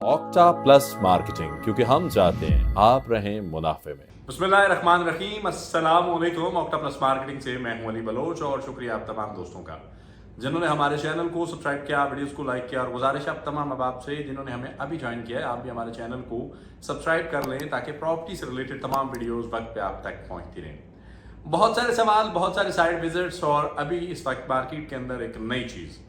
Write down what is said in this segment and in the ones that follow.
Octa plus marketing, क्योंकि हम चाहते हैं आप रहें मुनाफे में। बिस्मिल्लाहिर्रहमानिर्रहीम, अस्सलाम वालेकुम। ऑक्टा प्लस मार्केटिंग से मैं हूं अली बलोच और शुक्रिया आप तमाम दोस्तों का जिन्होंने हमारे चैनल को सब्सक्राइब किया, वीडियोस को लाइक किया। और गुजारिश आप तमाम अहबाब से जिन्होंने हमें अभी ज्वाइन किया है, आप भी हमारे चैनल को सब्सक्राइब कर लें ताकि प्रॉपर्टी से रिलेटेड तमाम वीडियोस वक्त पे आप तक पहुंचती रहें। बहुत सारे सवाल, बहुत सारे साइट विजिट्स और अभी इस वक्त मार्केट के अंदर एक नई चीज़,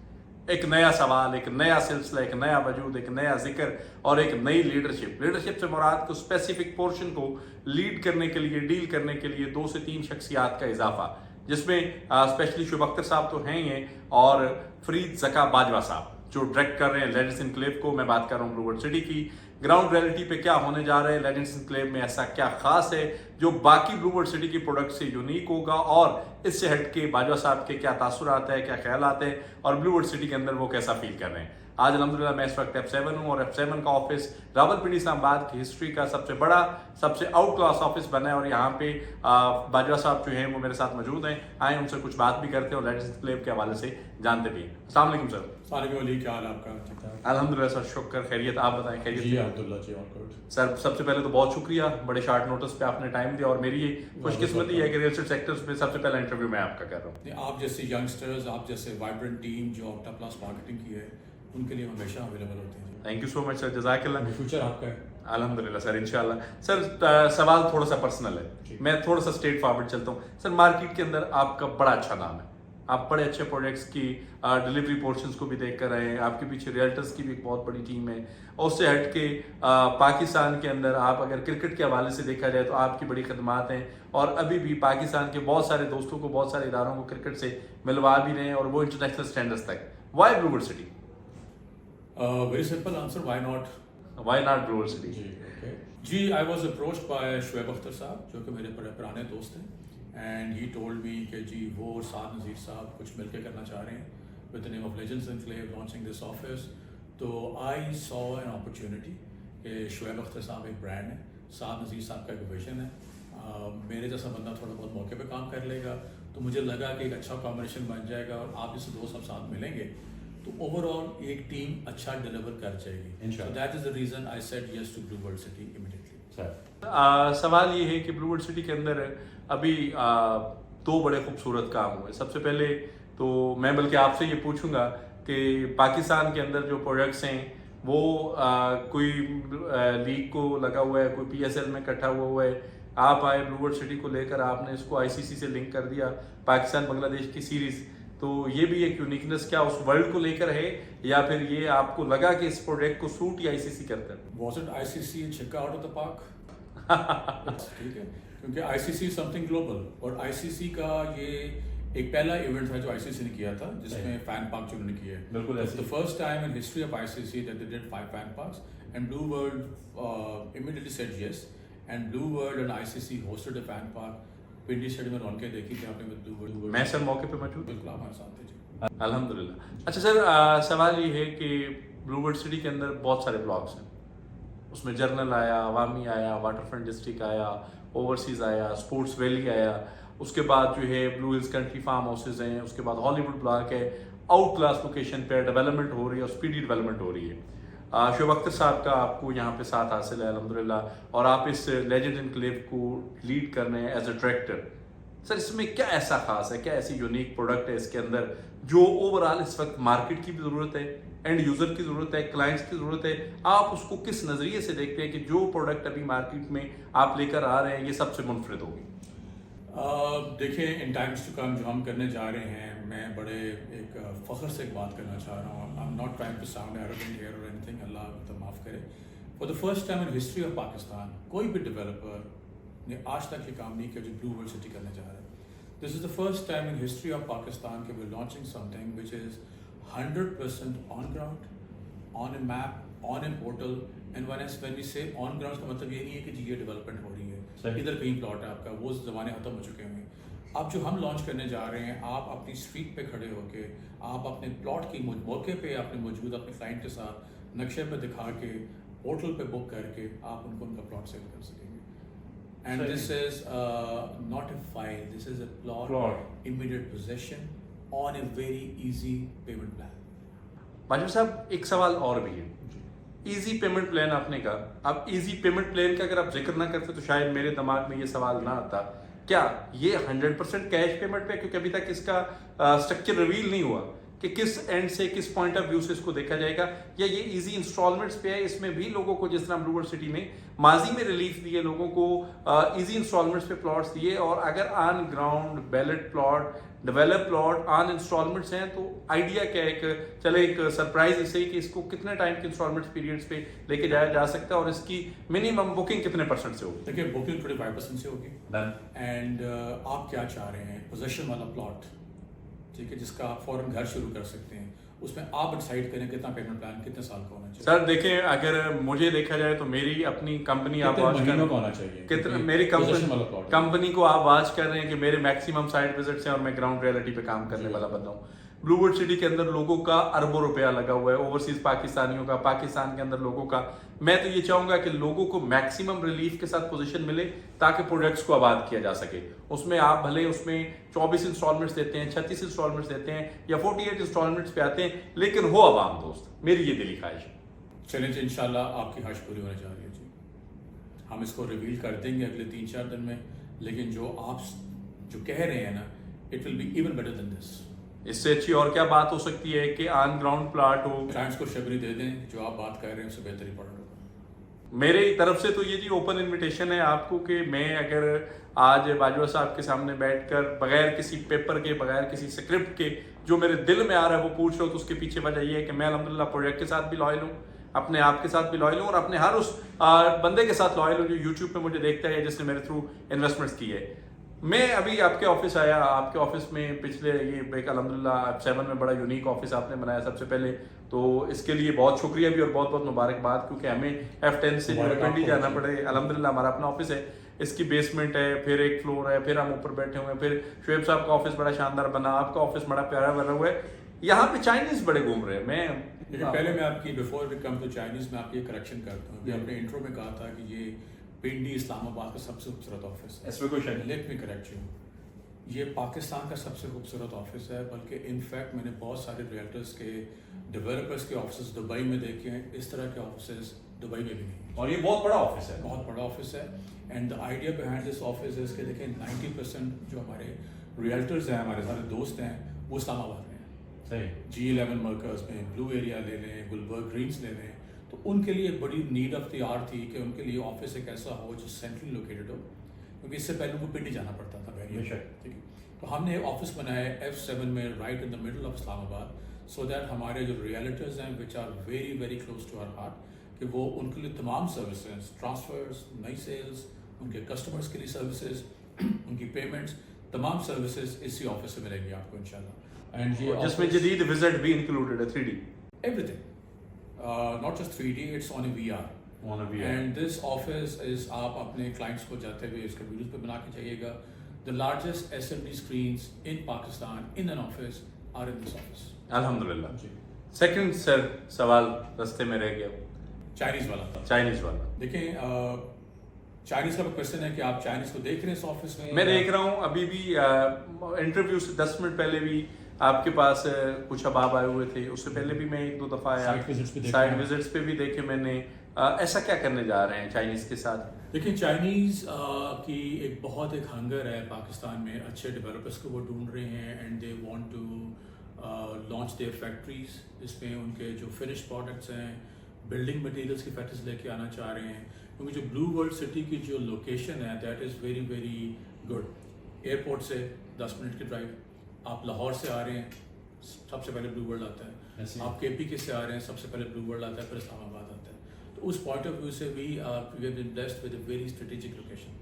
एक नया सवाल, एक नया सिलसिला, एक नया वजूद, एक नया जिक्र और एक नई लीडरशिप से मुराद को स्पेसिफिक पोर्शन को लीड करने के लिए, डील करने के लिए 2 से 3 शख्सियात का इजाफा, जिसमें स्पेशली शुभ अख्तर साहब तो हैं ही हैं और फरीद ज़का बाजवा साहब जो डायरेक्ट कर रहे हैं लेजेंड्स एनक्लेव को। मैं बात कर रहा हूँ ब्लूवर्ल्ड सिटी की। ग्राउंड रियलिटी पे क्या होने जा रहा है, लेजेंड्स एनक्लेव में ऐसा क्या खास है जो बाकी ब्लूवर्ल्ड सिटी की प्रोडक्ट से यूनिक होगा, और इससे हट के बाजवा साहब के क्या तासुरात है, क्या ख्यालात है और ब्लूवर्ल्ड सिटी के अंदर वो कैसा फील कर रहे हैं। आज अल्हम्दुलिल्लाह मैं इस वक्त F7 हूँ और F7 का ऑफिस रावलपिंडी इस्लामाबाद की हिस्ट्री का सबसे बड़ा, सबसे आउट क्लास ऑफिस बना है और यहाँ पे बाजवा साहब जो हैं वो मेरे साथ मौजूद हैं। आए उनसे कुछ बात भी करते हैं और लेजेंड्स एनक्लेव के हवाले से जानते भी हैं। अस्सलाम वालेकुम सर। वालेकुम, क्या हाल आपका? अल्हम्दुलिल्लाह सर, शुक्र, खैरियत। आप बताएं खैरियत? जी अब्दुल्ला जी, ऑल गुड। सर सबसे पहले तो बहुत शुक्रिया, बड़े शार्ट नोटिस पे आपने टाइम दिया और मेरी ये खुशकिस्मती है कि रियल एस्टेट सेक्टर्स में सबसे पहला इंटरव्यू मैं आपका कर रहा हूँ। आप जैसे यंगस्टर्स, आप जैसे वाइब्रेंट टीम जो ऑक्टा प्लस मार्केटिंग की है, उनके लिए हमेशा अवेलेबल होते हैं। Thank you so much sir, जज़ाकल्लाह। फ्यूचर आपका है। अल्हम्दुलिल्लाह सर, इंशाल्लाह। सर सवाल थोड़ा सा पर्सनल है, मैं थोड़ा सा स्ट्रेट फॉरवर्ड चलता हूँ। सर मार्केट के अंदर आपका बड़ा अच्छा नाम है, आप बड़े अच्छे प्रोजेक्ट्स की डिलीवरी पोर्शंस को भी देख कर रहे हैं, आपके पीछे रियल्टर्स की भी एक बहुत बड़ी टीम है। और उससे हट के पाकिस्तान के अंदर आप अगर क्रिकेट के हवाले से देखा जाए तो आपकी बड़ी खदमात हैं और अभी भी पाकिस्तान के बहुत सारे दोस्तों को, बहुत सारे इदारों को क्रिकेट से मिलवा भी रहे हैं और वो इंटरनेशनल स्टैंडर्ड्स तक। Why Blue World City? Very simple answer, why not? Why not Blue World City? जी, I was approached by Shoaib Akhtar साहब जो कि मेरे बड़े पुराने दोस्त हैं, एंड ही टोल्ड मी कि जी वो और साद नज़ीर साहब कुछ मिलकर करना चाह रहे हैं with the name of legends enclave, launching this office. तो आई सॉ एन अपॉर्चुनिटी कि शुएब अख्तर साहब एक ब्रांड है, साद नज़ीर साहब का एक विजन है, मेरे जैसा बंदा थोड़ा बहुत मौके पे काम कर लेगा, तो मुझे लगा कि एक अच्छा कॉम्बिनेशन बन जाएगा और आप जैसे दोस्त सब साथ मिलेंगे तो ओवरऑल एक टीम अच्छा डिलीवर कर जाएगी। So that is the reason I said yes to Blue World City immediately. सवाल ये है कि ब्लूवर्ल्ड सिटी के अंदर अभी 2 बड़े खूबसूरत काम हुए। सबसे पहले तो मैं बल्कि आपसे ये पूछूंगा कि पाकिस्तान के अंदर जो प्रोजेक्ट्स हैं वो कोई लीग को लगा हुआ है, कोई PSL में इकट्ठा हुआ है, आप आए ब्लूवर्ल्ड सिटी को लेकर, आपने इसको ICC से लिंक कर दिया, पाकिस्तान बांग्लादेश की सीरीज। तो ये भी एक यूनिकनेस क्या उस वर्ल्ड को लेकर है या फिर ये आपको लगा कि इस प्रोजेक्ट को सूट ही ICC करता है? वाज इट ICC छिक्का आउट ऑफ द पार्क? ठीक है, क्योंकि ICC समथिंग ग्लोबल और ICC का ये एक पहला इवेंट था जो ICC ने किया था जिसमें फैन पार्क जो उन्होंने किए। बिल्कुल, the first time in history of ICC that they did 5 fan parks and blue world immediately said yes, and blue world and ICC hosted a fan park. Pindi stadium में रौनकें देखी थी आपने with blue world. मैं sir मौके पे मौजूद? बिल्कुल, हमारे साथ थे जी। अल्हम्दुलिल्लाह। अच्छा सर, सवाल ये है कि ब्लूवर्ल्ड सिटी के अंदर बहुत सारे ब्लॉक्स हैं, उसमें जर्नल आया, अवामी आया, वाटरफ्रंट डिस्ट्रिक्ट आया, ओवरसीज आया, स्पोर्ट्स वैली आया, उसके बाद जो है blue hills country farm houses हैं, उसके बाद हॉलीवुड ब्लॉक है। आउट क्लास लोकेशन पे डेवलपमेंट हो रही है और स्पीडी डेवलपमेंट हो रही है। शुभ अख्तर साहब का आपको यहाँ पे साथ हासिल है अल्हम्दुलिल्लाह, और आप इस लेजेंड एनक्लेव को लीड कर रहे हैं एज अ डायरेक्टर। सर इसमें क्या ऐसा खास है, क्या ऐसी यूनिक प्रोडक्ट है इसके अंदर जो ओवरऑल इस वक्त मार्केट की भी ज़रूरत है, एंड यूज़र की ज़रूरत है, क्लाइंट्स की ज़रूरत है? आप उसको किस नज़रिए से देखते हैं कि जो प्रोडक्ट अभी मार्केट में आप लेकर आ रहे हैं ये सबसे मुनफरिद होगी? देखिए, इन टाइम्स टू कम जो हम करने जा रहे हैं, मैं बड़े एक फ़ख्र से एक बात करना चाह रहा हूँ। I am not trying to sound arrogant here और एनीथिंग, अल्लाह तो माफ़ करे। For the first time in history of Pakistan कोई भी डेवलपर ने आज तक ये काम नहीं किया जो ब्लूवर्ल्ड सिटी करने जा रहा है। This is the first time in history of Pakistan के we launching something which is 100% on ground, on a map, on a portal. And when we say on ground का मतलब ये नहीं है कि जी ये डेवलपमेंट हो रही है, इधर कहीं प्लॉट है आपका, वो ज़माने ख़त्म हो चुके हैं। अब जो हम लॉन्च करने जा रहे हैं, आप अपनी स्ट्रीट पे खड़े होके, आप अपने प्लॉट की मौके पे आपने मौजूद अपने क्लाइंट के साथ नक्शे पे दिखा के, पोर्टल पे बुक करके आप उनको उनका प्लॉट सेल कर सकेंगे। And this is not a file, this is a plot immediate possession on a very easy payment plan. Bajwa साहब एक सवाल और भी है इजी पेमेंट प्लान आपने कहा, अब इजी पेमेंट प्लान का अगर आप जिक्र ना करते तो शायद मेरे दिमाग में ये सवाल ना आता, क्या ये 100% कैश पेमेंट पे, क्योंकि अभी तक इसका स्ट्रक्चर रिवील नहीं हुआ कि किस एंड से, किस पॉइंट ऑफ व्यू से इसको देखा जाएगा, या ये इजी इंस्टॉलमेंट्स पे है, इसमें भी लोगों को जिस तरह ब्लूवर्ड सिटी में माजी में रिलीफ दिए, लोगों को इजी इंस्टॉलमेंट्स पे प्लॉट्स दिए, और अगर on ground ballot plot, develop plot on instalments हैं, तो आइडिया क्या है, एक सरप्राइज इसे कि इसको कितने टाइम के इंस्टॉलमेंट्स पीरियड्स पे लेके जाया जा सकता है, और इसकी मिनिमम बुकिंग कितने % से होगी? देखिए बुकिंग 25% से होगी। एंड आप क्या चाह रहे हैं, पोजेशन वाला प्लॉट, ठीक है, जिसका आप फौरन घर शुरू कर सकते हैं, उसमें आप डिसाइड करें कितना पेमेंट प्लान कितने साल का होना चाहिए। सर देखें, अगर मुझे देखा जाए तो मेरी अपनी कंपनी आप वॉच कर, होना चाहिए कितना मेरी कंपनी को आप वॉच कर रहे हैं कि मेरे मैक्सिमम साइट विजिट्स हैं और मैं ग्राउंड रियलिटी पे काम करने वाला बंदा हूँ। ब्लूवर्ड सिटी के अंदर लोगों का अरबों रुपया लगा हुआ है, ओवरसीज पाकिस्तानियों का, पाकिस्तान के अंदर लोगों का। मैं तो ये चाहूंगा कि लोगों को मैक्सिमम रिलीफ के साथ पोजीशन मिले ताकि प्रोजेक्ट्स को आबाद किया जा सके। उसमें आप भले उसमें 24 इंस्टॉलमेंट्स देते हैं, 36 इंस्टॉलमेंट्स देते हैं, या 48 इंस्टॉलमेंट्स पे आते हैं, लेकिन हो आवाम दोस्त, मेरी ये दिली ख्वाहिश है। चलें जी, इंशाल्लाह आपकी ख्वाहिश पूरी होने जा रही है जी। हम इसको रिवील कर देंगे अगले 3-4 दिन में, लेकिन जो आप जो कह रहे हैं ना, it will be even better than this. इससे अच्छी और क्या बात हो सकती है कि ऑन ग्राउंड प्लाट हो। क्लाइंट्स को शबरी दे दें, जो आप बात कर रहे हैं उससे बेहतर ही पड़ रहा होगा। मेरी तरफ से तो ये जी ओपन इनविटेशन है आपको कि मैं अगर आज बाजवा साहब के सामने बैठकर बगैर किसी पेपर के, बगैर किसी स्क्रिप्ट के, जो मेरे दिल में आ रहा है वो पूछ रहा हूँ, तो उसके पीछे वजह ये है कि मैं अल्हम्दुलिल्लाह प्रोजेक्ट के साथ भी लॉयल हूँ, अपने आप के साथ भी लॉयल हूँ, और अपने हर उस बंदे के साथ लॉयल हूँ जो यूट्यूब पे मुझे देखता है, जिसने मेरे थ्रू इन्वेस्टमेंट्स की है। मैं अभी आपके ऑफिस आया, आपके ऑफिस में पिछले ये एक अल्हम्दुलिल्लाह 7 में बड़ा यूनिक ऑफिस आपने बनाया सबसे पहले, तो इसके लिए बहुत शुक्रिया भी और बहुत बहुत मुबारकबाद, क्योंकि हमें F10 से जो पिंडी जाना पड़े, अल्हम्दुलिल्लाह हमारा अपना ऑफिस है, इसकी बेसमेंट है, फिर एक फ्लोर है, फिर हम ऊपर बैठे हुए हैं, फिर शुएब साहब का ऑफिस बड़ा शानदार बना, आपका ऑफिस बड़ा प्यारा बना हुआ है, यहाँ पे चाइनीज बड़े घूम रहे हैं। मैं पहले मैं आपकी before we come to Chinese में आपकी करेक्शन करता हूँ। अपने इंट्रो में कहा था कि ये पिंडी इस्लामाबाद का सबसे खूबसूरत ऑफिस है। इसमें कोई शक नहीं। लेट मी करेक्ट यू, ये पाकिस्तान का सबसे खूबसूरत ऑफिस है, बल्कि इनफैक्ट मैंने बहुत सारे रियल्टर्स के, डेवलपर्स के ऑफिस दुबई में देखे हैं, इस तरह के ऑफिस दुबई में भी नहीं, और ये बहुत बड़ा ऑफिस है, बहुत बड़ा ऑफिस है। And the idea behind this office is कि देखें 90% जो हमारे रियल्टर्स हैं, हमारे सारे दोस्त हैं, वो इस्लामाबाद में हैं। सही। G11 मर्कज़ में ब्लू एरिया ले लें, गुलबर्ग ग्रीन्स ले लें, तो उनके लिए एक बड़ी नीड ऑफ द आवर थी कि उनके लिए ऑफिस एक ऐसा हो जो सेंट्रली लोकेटेड हो, क्योंकि इससे पहले उनको पिंडी जाना पड़ता था बैरियर, ठीक है। तो हमने ऑफिस बनाया F7 में, right in the middle of Islamabad, so that हमारे जो रियल्टर्स हैं which are very very close to our heart, कि वो उनके लिए तमाम सर्विसेज, ट्रांसफर्स, नई सेल्स, उनके कस्टमर्स के लिए सर्विसेज, उनकी पेमेंट्स, तमाम सर्विसेज इसी ऑफिस से मिलेंगी आपको इंशाल्लाह। एंड ये जिसमें जदीद विजिट भी इंक्लूडेड है, 3D everything, not just 3D, it's on a VR. And this office is आप अपने clients को जाते हुए इसका वीडियोस पे बना के जाइएगा। The largest SMD screens in Pakistan in an office are in this office. अल्हम्दुलिल्लाह। सेकंड सर सवाल रास्ते में रह गया, चाइनीज वाला था। चाइनीज वाला। देखें, चाइनीज का क्वेश्चन है कि आप चाइनीज को देख रहे हैं इस ऑफिस में? मैं देख रहा हूँ, अभी भी इंटरव्यू से 10 मिनट पहले भी आपके पास कुछ अहबाब आए हुए थे, उससे पहले भी मैं 1-2 दफ़ा आया, साइट विजिट्स पे भी देखे मैंने। ऐसा क्या करने जा रहे हैं चाइनीज के साथ? देखिए, चाइनीज की एक बहुत एक हंगर है पाकिस्तान में, अच्छे डेवलपर्स को वो ढूंढ रहे हैं, and they want to launch their factories, जिसमें उनके जो फिनिश प्रोडक्ट्स हैं, बिल्डिंग मटेरियल्स की फैक्ट्रीज लेके आना चाह रहे हैं, क्योंकि जो ब्लू वर्ल्ड सिटी की जो लोकेशन है that is very very good. Airport से 10 मिनट की ड्राइव, आप लाहौर से आ रहे हैं, सबसे पहले ब्लू वर्ल्ड आता है, आप KPK से आ रहे हैं, सबसे पहले ब्लू वर्ल्ड आता है, फिर इस्लामाबाद आता है। तो उस पॉइंट ऑफ व्यू से we have been blessed with a very strategic location.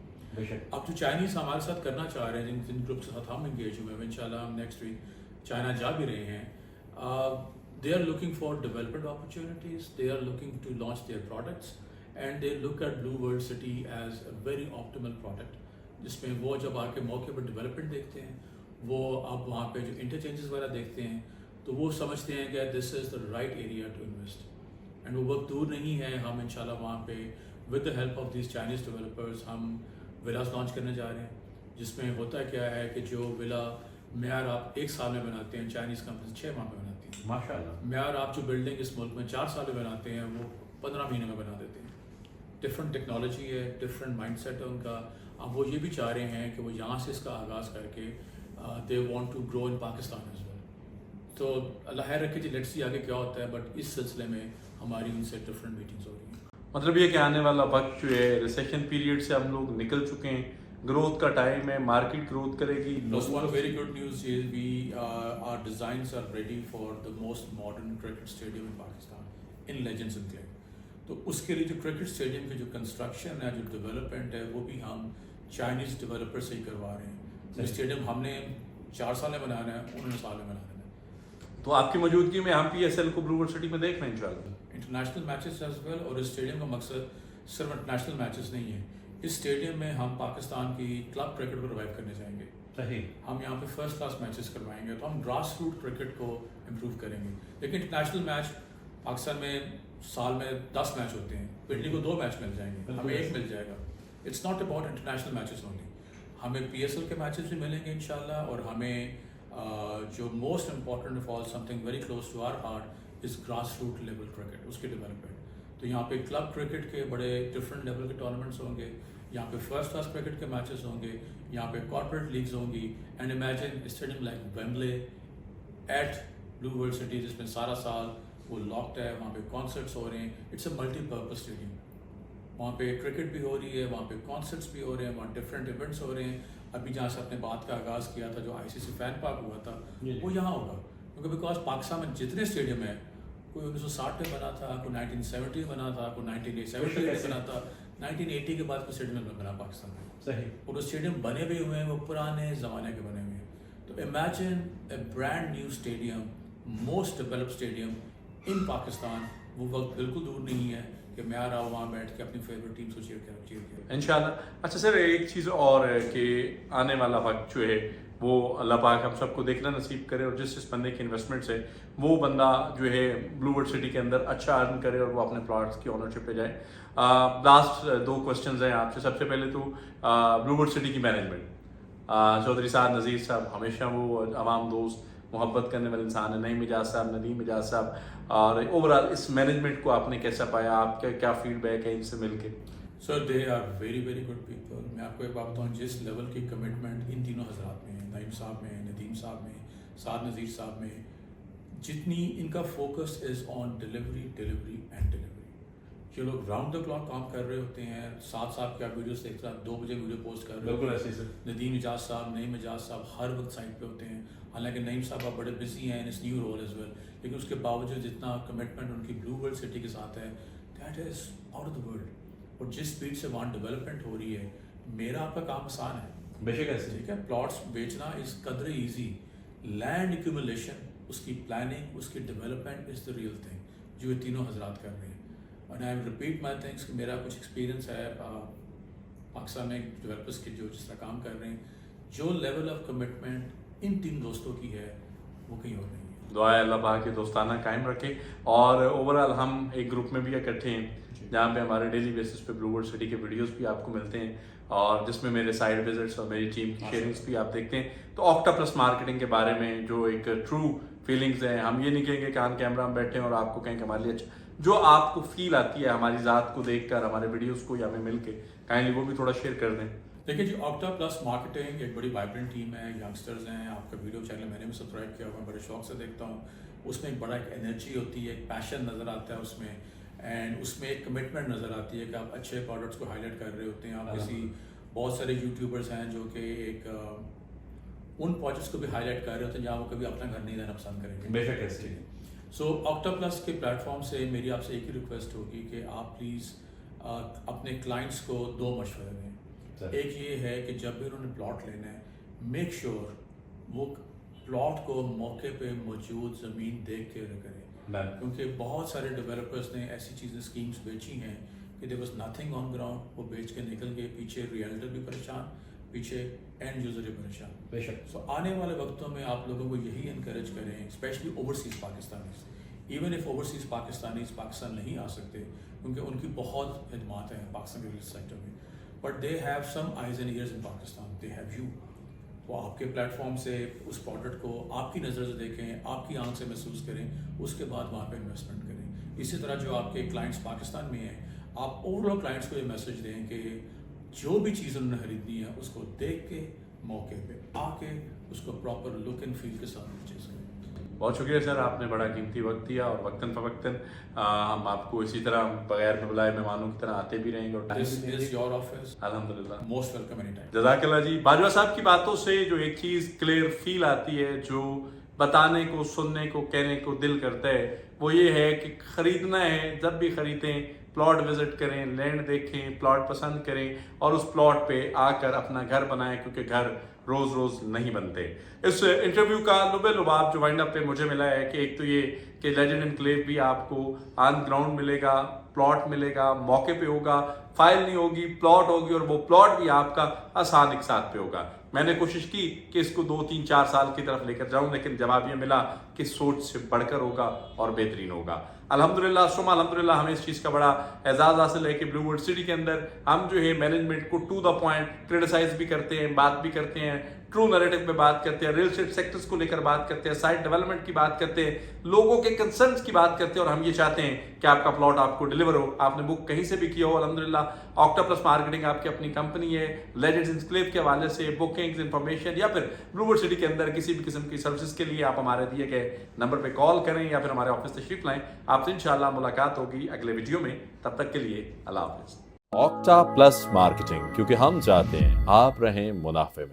अब जो चाइनीज हमारे साथ करना चाह रहे हैं, जिन ग्रुप के साथ हम इंगेज हुए हैं, इंशाल्लाह हम नेक्स्ट वीक चाइना जा भी रहे हैं, they are looking for development opportunities, they are looking to launch their products, and they look at Blue World City as a very optimal product, जिसमें वो जब आके मौके पर डेवलपमेंट देखते हैं, वो अब वहाँ पे जो इंटरचेंजेस वगैरह देखते हैं, तो वो समझते हैं कि this is the right area to invest, and वो वक्त दूर नहीं है। हम इंशाल्लाह वहाँ पे with the help of this Chinese developers हम विलास लॉन्च करने जा रहे हैं, जिसमें होता क्या है कि जो विला म्यार आप 1 साल में बनाते हैं, चाइनीज़ कंपनी 6 माह में बनाती है। माशाल्लाह। म्यार आप जो बिल्डिंग इस मुल्क में 4 साल में बनाते हैं, वो 15 महीने में बना देते हैं। डिफरेंट टेक्नोलॉजी है, डिफरेंट माइंडसेट है उनका। अब वो ये भी चाह रहे हैं कि वो यहाँ से इसका आगाज़ करके they want to grow in Pakistan as well. तो अल्लाह खैर रखे जी, लेट्स सी आगे क्या होता है, बट इस सिलसिले में हमारी उनसे डिफरेंट मीटिंग्स हो रही हैं। मतलब ये कि आने वाला वक्त जो है रिसेशन पीरियड से हम लोग निकल चुके हैं, ग्रोथ का टाइम है, मार्केट ग्रोथ करेगी। One very good news is our designs are ready for the most modern cricket stadium in Pakistan in Legends Enclave. तो उसके लिए जो क्रिकेट स्टेडियम की जो कंस्ट्रक्शन है, जो डेवलपमेंट है, वो भी हम चाइनीज़ डेवलपर से ही करवा रहे हैं। ये स्टेडियम हमने 4 साल में बनाना है, उन्होंने साल में बनाना है। तो आपकी मौजूदगी में हम PSL को ब्लूवर्ड सिटी में देख रहे हैं इंशाल्लाह। इंटरनेशनल मैचेस एज वेल, और इस स्टेडियम का मकसद सिर्फ इंटरनेशनल मैचेस नहीं है। इस स्टेडियम में हम पाकिस्तान की क्लब क्रिकेट को रिवाइव करने जाएंगे। सही। हम यहाँ पे फर्स्ट क्लास मैचेस करवाएंगे, तो हम ग्रास रूट क्रिकेट को इम्प्रूव करेंगे। लेकिन इंटरनेशनल मैच पाकिस्तान में साल में 10 मैच होते हैं, पिंडी को 2 मैच मिल जाएंगे, हमें 1 मिल जाएगा। It's not about international matches only, हमें PSL के मैचेस भी मिलेंगे इंशाल्लाह। और हमें जो most important of all, something very close to our heart, is grass root level cricket, उसकी डेवलपमेंट। तो यहाँ पे क्लब क्रिकेट के बड़े डिफरेंट लेवल के टूर्नामेंट्स होंगे, यहाँ पे फर्स्ट क्लास क्रिकेट के मैचेस होंगे, यहाँ पे कॉर्पोरेट लीग्स होंगी। And imagine stadium like Wembley at Blue World City, जिसमें सारा साल वो लॉक्ड है, वहाँ पे कॉन्सर्ट्स हो रहे हैं। इट्स अ मल्टीपर्पज स्टेडियम, वहाँ पे क्रिकेट भी हो रही है, वहाँ पे कॉन्सर्ट्स भी हो रहे हैं, वहाँ डिफरेंट इवेंट्स हो रहे हैं। अभी जहाँ से अपने बात का आगाज़ किया था, जो ICC फैन पार्क हुआ था, वो यहाँ होगा। क्योंकि बिकॉज पाकिस्तान में जितने स्टेडियम है, कोई 1960 में बना था, कोई 1970 में बना था, कोई 1970 में बना था, 1980 के बाद कोई स्टेडियम में बना पाकिस्तान में। सही। और वो स्टेडियम बने भी हुए हैं, वो पुराने ज़माने के बने हुए हैं। तो इमेजिन ए brand new stadium, most developed stadium इन पाकिस्तान। वो वक्त बिल्कुल दूर नहीं है कि मैं आ रहा हूँ वहाँ बैठ के अपनी फेवरेट टीम को चीयर कर इंशाल्लाह। अच्छा सर, एक चीज़ और है कि आने वाला वक्त जो है वो अल्लाह पाक हम सबको देखना नसीब करे, और जिस बंदे की इन्वेस्टमेंट है वो बंदा जो है ब्लूवर्ड सिटी के अंदर अच्छा अर्न करे और वो अपने प्लॉट्स की ओनरशिप पे जाए। लास्ट 2 क्वेश्चंस हैं आपसे। सबसे पहले तो ब्लूवर्ड सिटी की मैनेजमेंट, चौधरी साहब, नज़ीर साहब, हमेशा वो अवाम दोस्त, मोहब्बत करने वाले इंसान है। नईम मिजाज साहब, नदीम मिजाज साहब, और ओवरऑल इस मैनेजमेंट को आपने कैसा पाया, आपका क्या फीडबैक है इनसे मिलके? Sir they are very very good people. मैं आपको एक बात बताऊँ, जिस लेवल की कमिटमेंट इन तीनों हजरात में है, नईम साहब में, नदीम साहब में, साद नज़ीर साहब में, जितनी इनका focus is on delivery delivery and delivery. ये लोग राउंड द क्लॉक काम कर रहे होते हैं। साहब के आप वीडियोस देखते हैं, 2 बजे वीडियो पोस्ट कर रहे होते हैं। नदीम मिजाज साहब, नईम मिजाज साहब हर वक्त साइड पे होते हैं। हालांकि नईम साहब आप बड़े बिजी हैं इन इस न्यू रोल एज वेल, लेकिन उसके बावजूद जितना कमिटमेंट उनकी ब्लू वर्ल्ड सिटी के साथ है, that is out of the world. और जिस स्पीड से वहाँ डेवलपमेंट हो रही है, मेरा आपका काम आसान है, बेशक ऐसे। ठीक है। प्लॉट्स बेचना इज़ कदर ईजी, लैंड एक्यूमुलेशन, उसकी प्लानिंग, उसकी development is the real thing, जो ये तीनों हजरात कर रहे हैं। और आई रिपीट माई थिंग्स कि मेरा कुछ एक्सपीरियंस है पाकिस्तान में डेवलपर्स के जो जिस तरह काम कर रहे हैं, जो लेवल ऑफ कमिटमेंट इन 3 दोस्तों की है वो कहीं और नहीं है। दुआ है अल्लाह पाक के दोस्ताना कायम रखे। और ओवरऑल हम एक ग्रुप में भी इकट्ठे हैं जहाँ पे हमारे डेली बेसिस पे ब्लूवर्ड सिटी के वीडियोस भी आपको मिलते हैं, और जिसमें मेरे साइड विजिट्स और मेरी टीम की शेयरिंग्स भी आप देखते हैं। तो ऑक्टा प्लस मार्केटिंग के बारे में जो एक ट्रू फीलिंग्स हैं, हम ये नहीं कहेंगे कि ऑन कैमरा में बैठे हैं और आपको कहें कि हमारे लिए अच्छा, जो आपको फील आती है हमारी ज़ात को देखकर, हमारे वीडियोस को या हमें मिल के, काइंडली वो भी थोड़ा शेयर कर दें। देखिए जी, ऑक्टा प्लस मार्केटिंग एक बड़ी वाइब्रेंट टीम है, यंगस्टर्स हैं। आपका वीडियो चैनल मैंने भी सब्सक्राइब किया हुआ है, बड़े शौक से देखता हूँ। उसमें एक बड़ा एक एनर्जी होती है, एक पैशन नज़र आता है उसमें, एंड उसमें एक कमिटमेंट नज़र आती है कि आप अच्छे प्रोडक्ट्स को हाईलाइट कर रहे होते हैं। आप किसी बहुत सारे यूट्यूबर्स हैं जो कि एक उन प्रोजेक्ट्स को भी हाईलाइट कर रहे होते हैं जहाँ वो कभी अपना घर नहीं देना पसंद करेंगे। बेशक ऐसे। सो ऑक्टा प्लस के प्लेटफॉर्म से मेरी आपसे एक ही रिक्वेस्ट होगी कि आप प्लीज़ अपने क्लाइंट्स को 2 मशवरे दें। एक ये है कि जब भी उन्होंने प्लॉट लेना है, मेक श्योर वो प्लॉट को मौके पे मौजूद ज़मीन देख के करें, क्योंकि बहुत सारे डेवलपर्स ने ऐसी चीज़ें स्कीम्स बेची हैं कि there was nothing on ground, वो बेच के निकल गए, पीछे रियल्टर भी परेशान, पीछे एंड यूज़र भी परेशान। बेशक। सो आने वाले वक्तों में आप लोगों को यही इनकरेज करें, specially overseas Pakistanis, even if overseas Pakistanis Pakistan नहीं आ सकते, क्योंकि उनकी बहुत खिदमात हैं पाकिस्तान के रियल सेक्टर में, but they have some eyes and ears in Pakistan, they have you. वो आपके प्लेटफॉर्म से उस प्रोडक्ट को आपकी नज़र से देखें, आपकी आंख से महसूस करें, उसके बाद वहाँ पे इन्वेस्टमेंट करें। اسی طرح جو آپ کے کلائنٹس پاکستان میں ہیں آپ اوور آل کلائنٹس کو یہ میسج دیں کہ جو بھی چیز انہوں نے خریدنی ہے اس کو دیکھ کے موقع پہ آ کے اس کو پراپر لک اینڈ فیل کے ساتھ پرچیز کریں. بہت شکریہ سر، آپ نے بڑا قیمتی وقت دیا اور وقتاً فوقتاً ہم آپ کو اسی طرح بغیر میں بلائے مہمانوں کی طرح آتے بھی رہیں گے اور ٹائم This بھی دیں is گے. your office. الحمدللہ. Most welcome anytime. جزاک اللہ جی. باجوہ صاحب کی باتوں سے جو ایک چیز کلیئر فیل آتی ہے، جو بتانے کو، سننے کو، کہنے کو دل کرتا ہے، وہ یہ ہے کہ خریدنا ہے جب بھی خریدیں پلاٹ وزٹ کریں، لینڈ دیکھیں، پلاٹ پسند کریں اور اس پلاٹ پہ آ کر اپنا گھر بنائیں، کیونکہ گھر روز روز نہیں بنتے. اس انٹرویو کا لب لباب جو وائنڈ اپ پہ مجھے ملا ہے کہ ایک تو یہ کہ لیجنڈ انکلیو بھی آپ کو آن گراؤنڈ ملے گا، پلاٹ ملے گا، موقع پہ ہوگا، فائل نہیں ہوگی، پلاٹ ہوگی اور وہ پلاٹ بھی آپ کا آسان ایک ساتھ پہ ہوگا. میں نے کوشش کی کہ اس کو 2 3 4 سال کی طرف لے کر جاؤں، لیکن جواب یہ ملا کہ سوچ سے بڑھ کر ہوگا اور بہترین ہوگا. الحمدللہ ثم الحمدللہ ہمیں اس چیز کا بڑا اعزاز حاصل ہے کہ بلو ورلڈ سٹی کے اندر ہم جو ہے مینجمنٹ کو ٹو دا پوائنٹ کرٹیسائز بھی کرتے ہیں، بات بھی کرتے ہیں، ٹرو نیریٹو پہ بات کرتے ہیں، ریل اسٹیٹ سیکٹرز کو لے کر بات کرتے ہیں، سائٹ ڈیولپمنٹ کی بات کرتے ہیں، لوگوں کے کنسرنز کی بات کرتے ہیں، اور ہم یہ چاہتے ہیں کہ آپ کا پلاٹ آپ کو ڈیلیور ہو. آپ نے بک کہیں سے بھی کیا ہو الحمدللہ آکٹا پلس مارکیٹنگ آپ کی اپنی کمپنی ہے. لیجنڈز انکلیو کے حوالے سے بکنگز، انفارمیشن یا پھر بلو ورلڈ سٹی کے اندر کسی بھی قسم کی سروسز کے لیے آپ ہمارے دیے گئے نمبر پہ کال کریں یا پھر ہمارے آفس تشریف لائیں. آپ سے انشاءاللہ ملاقات ہوگی اگلے ویڈیو میں. تب تک کے لیے اللہ حافظ. آکٹا پلس مارکیٹنگ، کیونکہ ہم چاہتے ہیں آپ رہیں منافع میں.